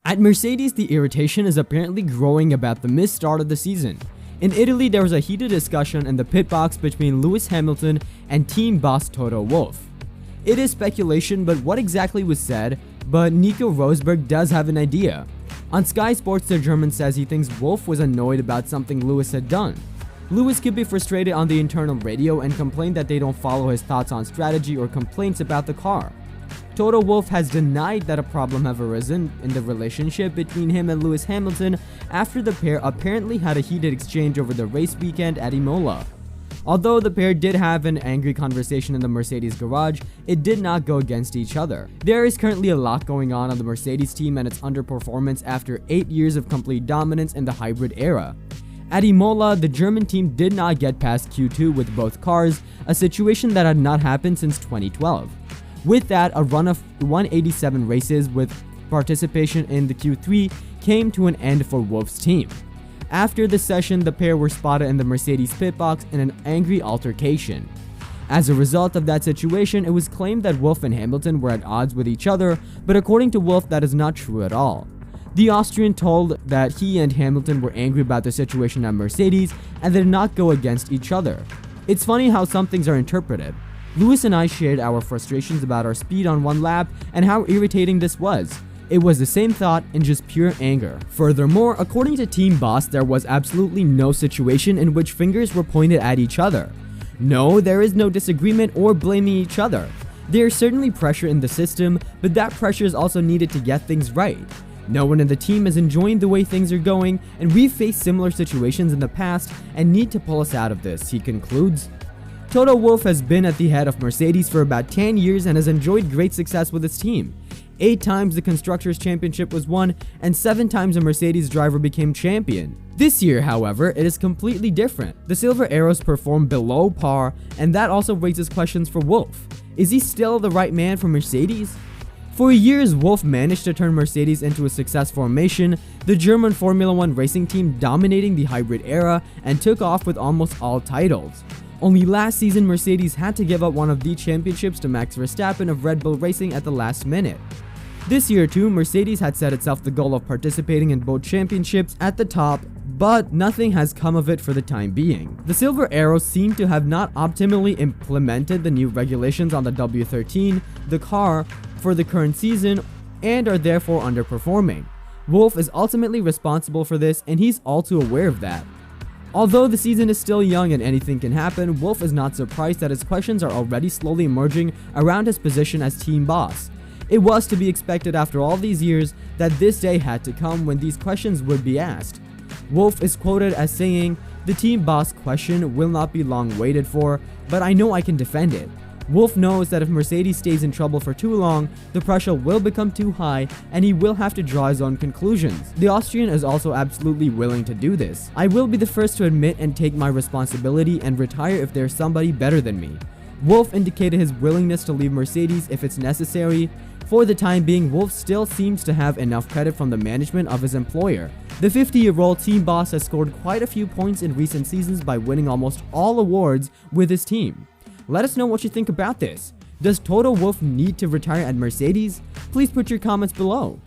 At Mercedes, the irritation is apparently growing about the missed start of the season. In Italy, there was a heated discussion in the pit box between Lewis Hamilton and team boss Toto Wolff. It is speculation, but what exactly was said, but Nico Rosberg does have an idea. On Sky Sports, the German says he thinks Wolff was annoyed about something Lewis had done. Lewis could be frustrated on the internal radio and complain that they don't follow his thoughts on strategy or complaints about the car. Toto Wolff has denied that a problem have arisen in the relationship between him and Lewis Hamilton after the pair apparently had a heated exchange over the race weekend at Imola. Although the pair did have an angry conversation in the Mercedes garage, it did not go against each other. There is currently a lot going on the Mercedes team and its underperformance after 8 years of complete dominance in the hybrid era. At Imola, the German team did not get past Q2 with both cars, a situation that had not happened since 2012. With that, a run of 187 races with participation in the Q3 came to an end for Wolff's team. After the session, the pair were spotted in the Mercedes pit box in an angry altercation. As a result of that situation, it was claimed that Wolff and Hamilton were at odds with each other, but according to Wolff, that is not true at all. The Austrian told that he and Hamilton were angry about the situation at Mercedes and they did not go against each other. It's funny how some things are interpreted. Lewis and I shared our frustrations about our speed on one lap and how irritating this was. It was the same thought in just pure anger. Furthermore, according to Team Boss, there was absolutely no situation in which fingers were pointed at each other. No, there is no disagreement or blaming each other. There is certainly pressure in the system, but that pressure is also needed to get things right. No one in the team is enjoying the way things are going, and we've faced similar situations in the past and need to pull us out of this, he concludes. Toto Wolff has been at the head of Mercedes for about 10 years and has enjoyed great success with his team. 8 times the Constructors' Championship was won, and 7 times a Mercedes driver became champion. This year, however, it is completely different. The Silver Arrows perform below par, and that also raises questions for Wolff. Is he still the right man for Mercedes? For years, Wolff managed to turn Mercedes into a success formation, the German Formula One racing team dominating the hybrid era and took off with almost all titles. Only last season, Mercedes had to give up one of the championships to Max Verstappen of Red Bull Racing at the last minute. This year too, Mercedes had set itself the goal of participating in both championships at the top, but nothing has come of it for the time being. The Silver Arrows seem to have not optimally implemented the new regulations on the W13, the car, for the current season, and are therefore underperforming. Wolff is ultimately responsible for this, and he's all too aware of that. Although the season is still young and anything can happen, Wolff is not surprised that his questions are already slowly emerging around his position as team boss. It was to be expected after all these years that this day had to come when these questions would be asked. Wolff is quoted as saying, "The team boss question will not be long waited for, but I know I can defend it." Wolff knows that if Mercedes stays in trouble for too long, the pressure will become too high and he will have to draw his own conclusions. The Austrian is also absolutely willing to do this. "I will be the first to admit and take my responsibility and retire if there's somebody better than me." Wolff indicated his willingness to leave Mercedes if it's necessary. For the time being, Wolff still seems to have enough credit from the management of his employer. The 50-year-old team boss has scored quite a few points in recent seasons by winning almost all awards with his team. Let us know what you think about this. Does Toto Wolff need to retire at Mercedes? Please put your comments below.